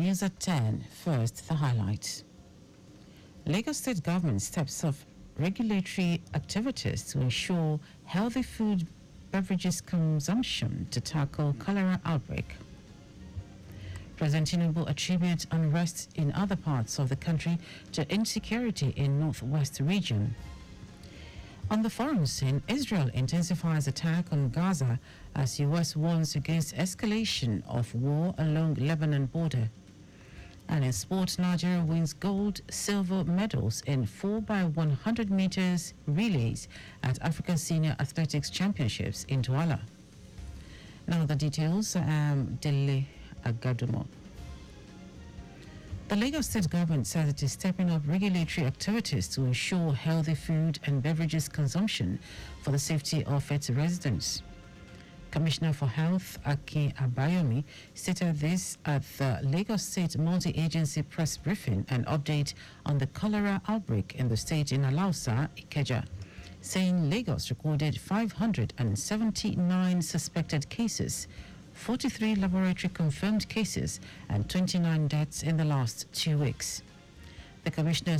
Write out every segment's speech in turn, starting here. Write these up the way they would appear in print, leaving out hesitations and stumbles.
News at 10. First, the highlights. Lagos State government steps up regulatory activities to ensure healthy food beverages consumption to tackle cholera outbreak. President Tinubu attributes unrest in other parts of the country to insecurity in northwest region. On the foreign scene, Israel intensifies attack on Gaza as U.S. warns against escalation of war along Lebanon border. And in sports, Nigeria wins gold, silver medals in 4x100 meters relays at African Senior Athletics Championships in Douala. Now the details. Dele Agadumo. The Lagos State government says it is stepping up regulatory activities to ensure healthy food and beverages consumption for the safety of its residents. Commissioner for Health, Akin Abayomi, stated this at the Lagos State Multi-Agency Press Briefing and update on the cholera outbreak in the state in Alausa, Ikeja, saying Lagos recorded 579 suspected cases, 43 laboratory confirmed cases, and 29 deaths in the last 2 weeks. The commissioner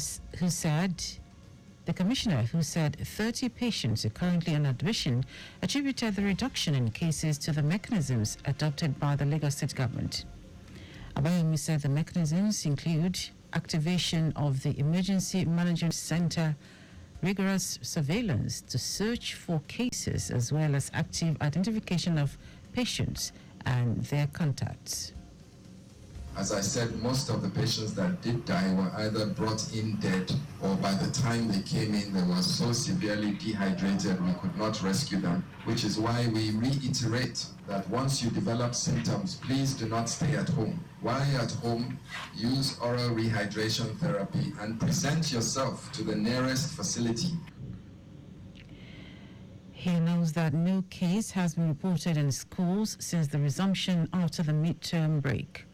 who said 30 patients are currently on admission attributed the reduction in cases to the mechanisms adopted by the Lagos State government. Abayomi said the mechanisms include activation of the Emergency Management Center, rigorous surveillance to search for cases, as well as active identification of patients and their contacts. As I said, most of the patients that did die were either brought in dead, or by the time they came in, they were so severely dehydrated we could not rescue them, which is why we reiterate that once you develop symptoms, please do not stay at home. While you're at home, use oral rehydration therapy and present yourself to the nearest facility. He knows that no case has been reported in schools since the resumption after the midterm break.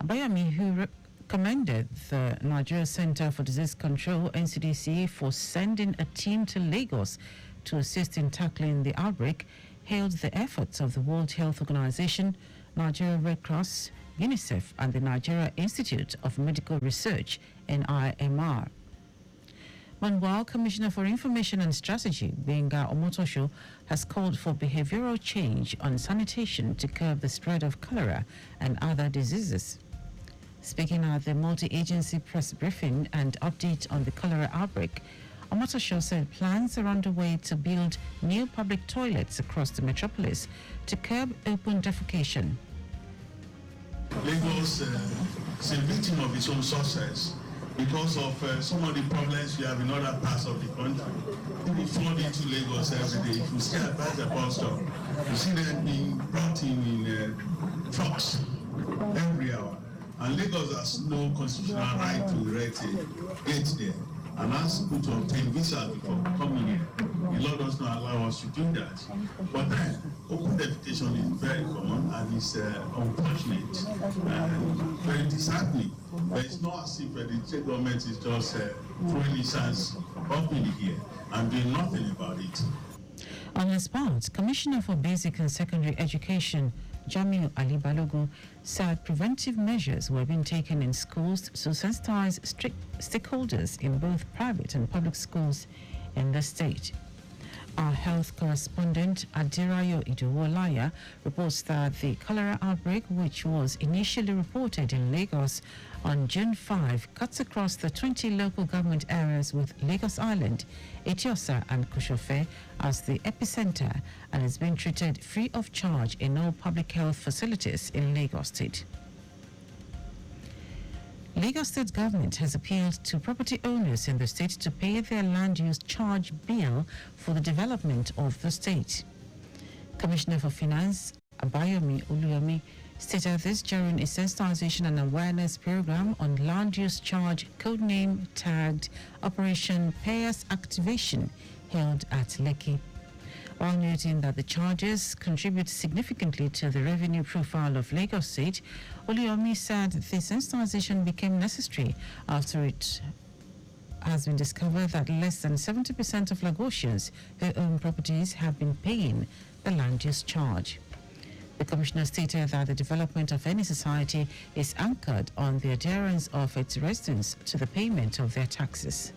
Abayomi, who commended the Nigeria Center for Disease Control, NCDC, for sending a team to Lagos to assist in tackling the outbreak, hailed the efforts of the World Health Organization, Nigeria Red Cross, UNICEF, and the Nigeria Institute of Medical Research, NIMR. Meanwhile, Commissioner for Information and Strategy, Benga Omotosho, has called for behavioral change on sanitation to curb the spread of cholera and other diseases. Speaking at the multi-agency press briefing and update on the cholera outbreak, Omotosho said plans are underway to build new public toilets across the metropolis to curb open defecation. Lagos is a victim of its own success because of some of the problems we have in other parts of the country. People flood into Lagos every day. If you see at the bus stop, you see them being brought in trucks every hour. And Lagos has no constitutional right to erect a gate there and asks people to obtain visa before coming here. The law does not allow us to do that. But then, open defecation is very common and it's unfortunate and very disheartening. But it's not as if the state government is just throwing its hands up in the air and doing nothing about it. On his part, Commissioner for Basic and Secondary Education, Jamiu Ali Balogun, said preventive measures were being taken in schools to sensitize stakeholders in both private and public schools in the state. Our health correspondent, Adirayo Iduwolaya, reports that the cholera outbreak, which was initially reported in Lagos on June 5, cuts across the 20 local government areas with Lagos Island, Etiosa and Kushofe as the epicenter, and is being treated free of charge in all public health facilities in Lagos State. Lagos State government has appealed to property owners in the state to pay their land use charge bill for the development of the state. Commissioner for Finance, Abayomi Oluyomi, stated this during a sensitization and awareness program on land use charge, codename tagged Operation Payers Activation, held at Lekki. While noting that the charges contribute significantly to the revenue profile of Lagos State, Oluyomi said the sensitization became necessary after it has been discovered that less than 70% of Lagosians who own properties have been paying the land use charge. The commissioner stated that the development of any society is anchored on the adherence of its residents to the payment of their taxes.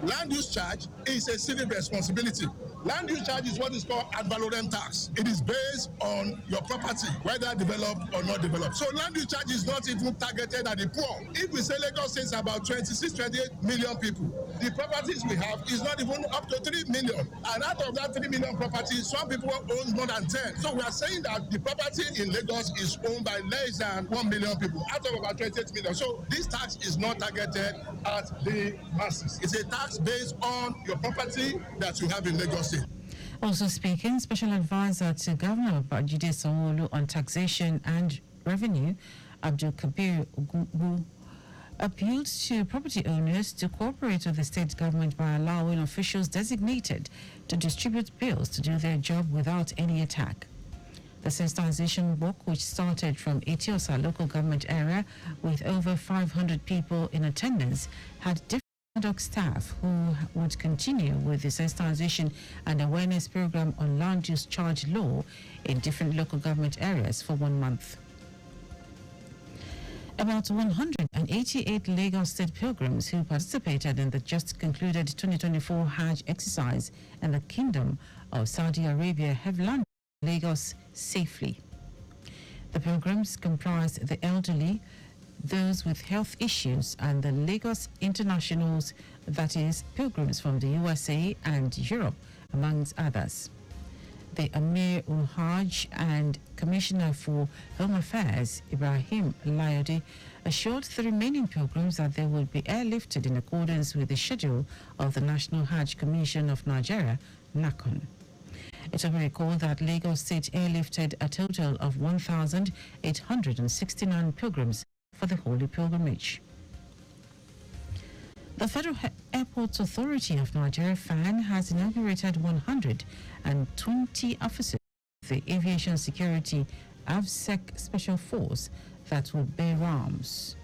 Land use charge is a civic responsibility. Land use charge is what is called ad valorem tax. It is based on your property, whether developed or not developed. So land use charge is not even targeted at the poor. If we say Lagos State is about 26, 28 million people, the properties we have is not even up to 3 million. And out of that 3 million properties, some people own more than 10. So we are saying that the property in Lagos is owned by less than 1 million people, out of about 28 million. So this tax is not targeted at the masses. It's a tax based on your property that you have in Lagos State. Also speaking, Special Advisor to Governor Babajide Sanwo-Olu on Taxation and Revenue, Abdul Kabir Ogunbu, appealed to property owners to cooperate with the state government by allowing officials designated to distribute bills to do their job without any attack. The sensitization work, which started from Etiosa local government area with over 500 people in attendance, had different ad hoc staff who would continue with the sensitization and awareness program on land use charge law in different local government areas for 1 month. About 188 Lagos State pilgrims who participated in the just concluded 2024 Hajj exercise in the Kingdom of Saudi Arabia have landed in Lagos safely. The pilgrims comprised the elderly, those with health issues, and the Lagos internationals, that is, pilgrims from the USA and Europe, amongst others. The Amir ul-Hajj and Commissioner for Home Affairs, Ibrahim Layode, assured the remaining pilgrims that they would be airlifted in accordance with the schedule of the National Hajj Commission of Nigeria, NACON. It will be recalled that Lagos State airlifted a total of 1,869 pilgrims for the Holy Pilgrimage. The Federal Airports Authority of Nigeria, FAN, has inaugurated 120 officers of the Aviation Security AVSEC Special Force that will bear arms.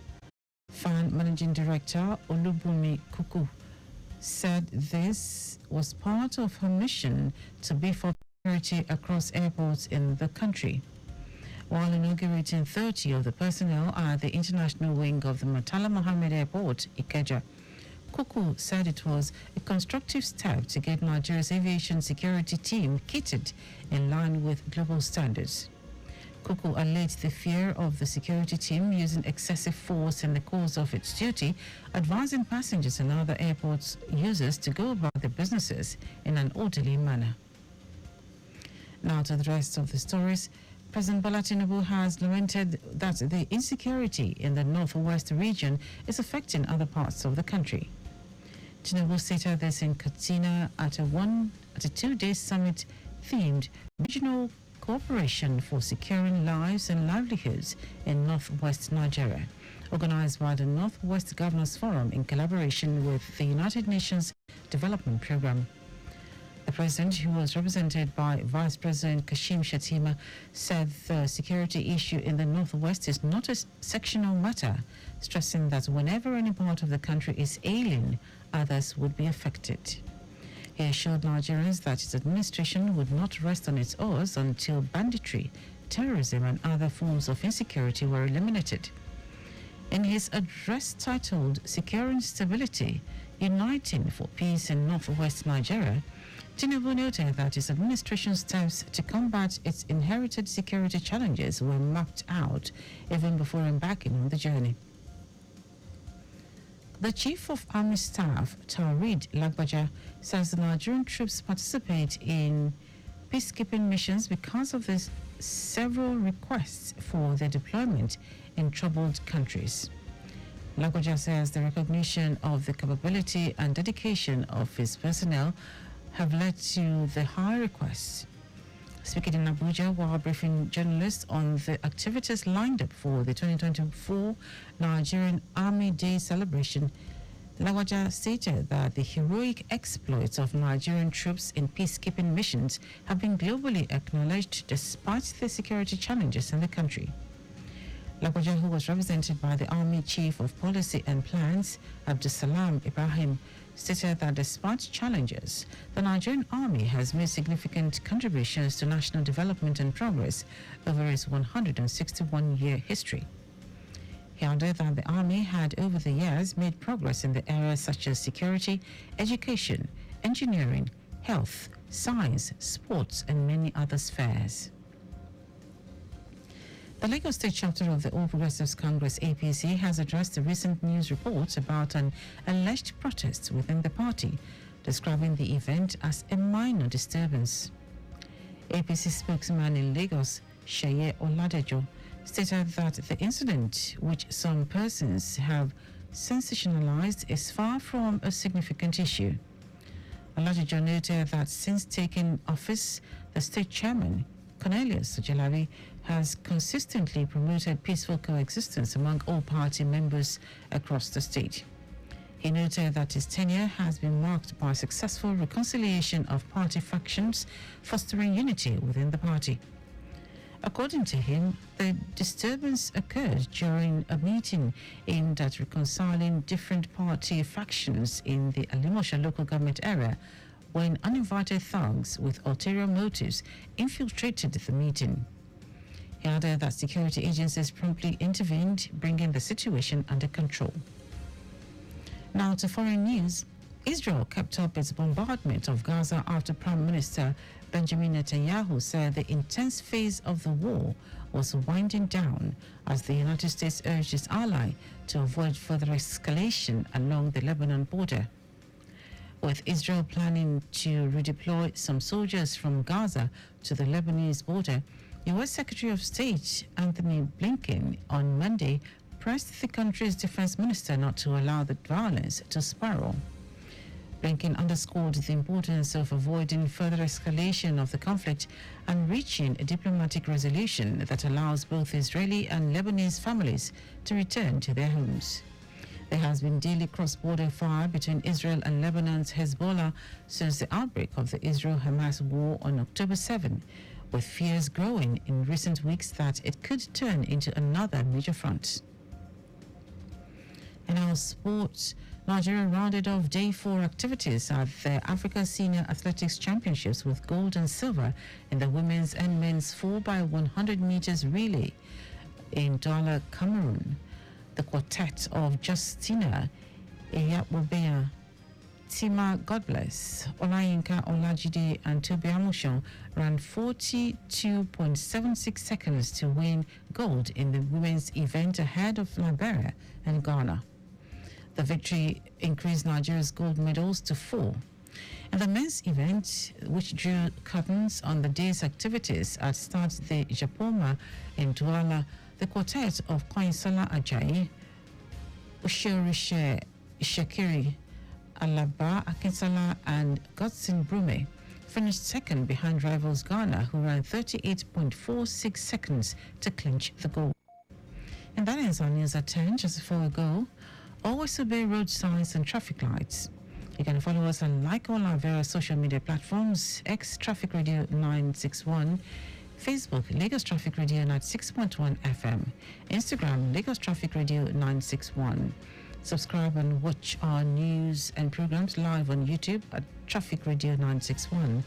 FAN Managing Director Olubunmi Kuku said this was part of her mission to beef up security across airports in the country. While inaugurating 30 of the personnel at the international wing of the Murtala Mohammed Airport, Ikeja, Kuku said it was a constructive step to get Nigeria's aviation security team kitted in line with global standards. Kuku alleged the fear of the security team using excessive force in the course of its duty, advising passengers and other airports users to go about their businesses in an orderly manner. Now to the rest of the stories. President Bola Tinubu has lamented that the insecurity in the northwest region is affecting other parts of the country. Tinubu stated this in Katsina at a 2-day summit themed Regional Cooperation for Securing Lives and Livelihoods in Northwest Nigeria, organized by the Northwest Governors Forum in collaboration with the United Nations Development Programme. The president, who was represented by Vice President Kashim Shettima, said the security issue in the Northwest is not a sectional matter, stressing that whenever any part of the country is ailing, others would be affected. He assured Nigerians that his administration would not rest on its oars until banditry, terrorism, and other forms of insecurity were eliminated. In his address titled Securing Stability, Uniting for Peace in Northwest Nigeria, Tinubu noted that his administration's steps to combat its inherited security challenges were mapped out even before embarking on the journey. The Chief of Army Staff, Tarid Lagbaja, says the Nigerian troops participate in peacekeeping missions because of the several requests for their deployment in troubled countries. Lagbaja says the recognition of the capability and dedication of his personnel have led to the high requests. Speaking in Abuja while briefing journalists on the activities lined up for the 2024 Nigerian Army Day celebration, Lagbaja stated that the heroic exploits of Nigerian troops in peacekeeping missions have been globally acknowledged despite the security challenges in the country. Lagbaja, who was represented by the Army Chief of Policy and Plans, Abdusalam Ibrahim, stated that despite challenges, the Nigerian Army has made significant contributions to national development and progress over its 161-year history. He added that the Army had over the years made progress in the areas such as security, education, engineering, health, science, sports, and many other spheres. The Lagos State chapter of the All Progressives Congress APC has addressed the recent news reports about an alleged protest within the party, describing the event as a minor disturbance. APC spokesman in Lagos, Seye Oladejo, stated that the incident, which some persons have sensationalized, is far from a significant issue. Oladejo noted that since taking office, the state chairman, Cornelius Ojalabi, has consistently promoted peaceful coexistence among all party members across the state. He noted that his tenure has been marked by successful reconciliation of party factions, fostering unity within the party. According to him, the disturbance occurred during a meeting aimed at reconciling different party factions in the Alimosha local government area when uninvited thugs with ulterior motives infiltrated the meeting. He added that security agencies promptly intervened, bringing the situation under control. Now to foreign news. Israel kept up its bombardment of Gaza after Prime Minister Benjamin Netanyahu said the intense phase of the war was winding down as the United States urged its ally to avoid further escalation along the Lebanon border. With Israel planning to redeploy some soldiers from Gaza to the Lebanese border, U.S. Secretary of State Anthony Blinken on Monday pressed the country's defense minister not to allow the violence to spiral. Blinken underscored the importance of avoiding further escalation of the conflict and reaching a diplomatic resolution that allows both Israeli and Lebanese families to return to their homes. There has been daily cross-border fire between Israel and Lebanon's Hezbollah since the outbreak of the Israel-Hamas war on October 7, with fears growing in recent weeks that it could turn into another major front. In our sports, Nigeria rounded off day 4 activities at the Africa Senior Athletics Championships with gold and silver in the women's and men's 4x100 meters relay in Douala, Cameroon. The quartet of Justina Eyapobea, Tima Godbless, Olayinka Olajide and Tobi Amushon ran 42.76 seconds to win gold in the women's event ahead of Liberia and Ghana. The victory increased Nigeria's gold medals to 4. In the men's event, which drew curtains on the day's activities at Stade de Japoma in Douala, the quartet of Koinsola Ajayi, Ushorishe Shakiri, Alaba Akinsola and Godson Brume finished second behind rivals Ghana, who ran 38.46 seconds to clinch the gold. And that ends our news at 10. Just before we go, always obey road signs and traffic lights. You can follow us and like all our various social media platforms: X Traffic Radio 961, Facebook Lagos Traffic Radio 96.1 FM, Instagram Lagos Traffic Radio 961. Subscribe and watch our news and programs live on YouTube at Traffic Radio 961.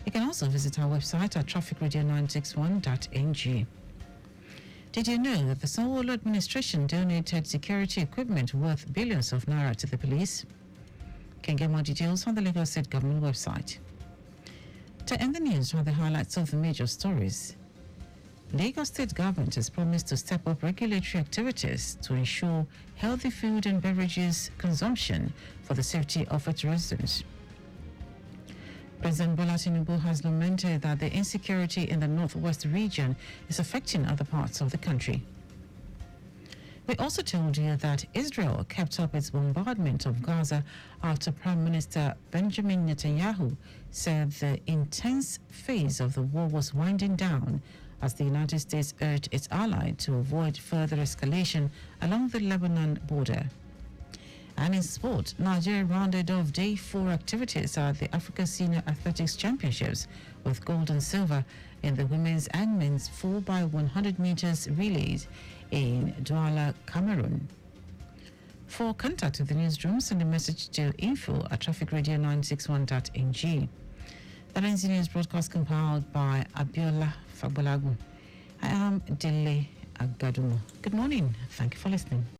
You can also visit our website at trafficradio961.ng. Did you know that the Sanwo-Olu administration donated security equipment worth billions of naira to the police? You can get more details on the Lagos State Government website. To end the news are the highlights of the major stories. Lagos State Government has promised to step up regulatory activities to ensure healthy food and beverages consumption for the safety of its residents. President Bola Tinubu has lamented that the insecurity in the northwest region is affecting other parts of the country. We also told you that Israel kept up its bombardment of Gaza after Prime Minister Benjamin Netanyahu said the intense phase of the war was winding down as the United States urged its ally to avoid further escalation along the Lebanon border. And in sport, Nigeria rounded off day 4 activities at the Africa Senior Athletics Championships with gold and silver in the women's and men's 4x100 meters relays in Douala, Cameroon. For contact with the newsroom, send a message to info@trafficradio961.ng. The 90 News broadcast compiled by Abiola Fagbolagu. I am Dele Agadumo. Good morning. Thank you for listening.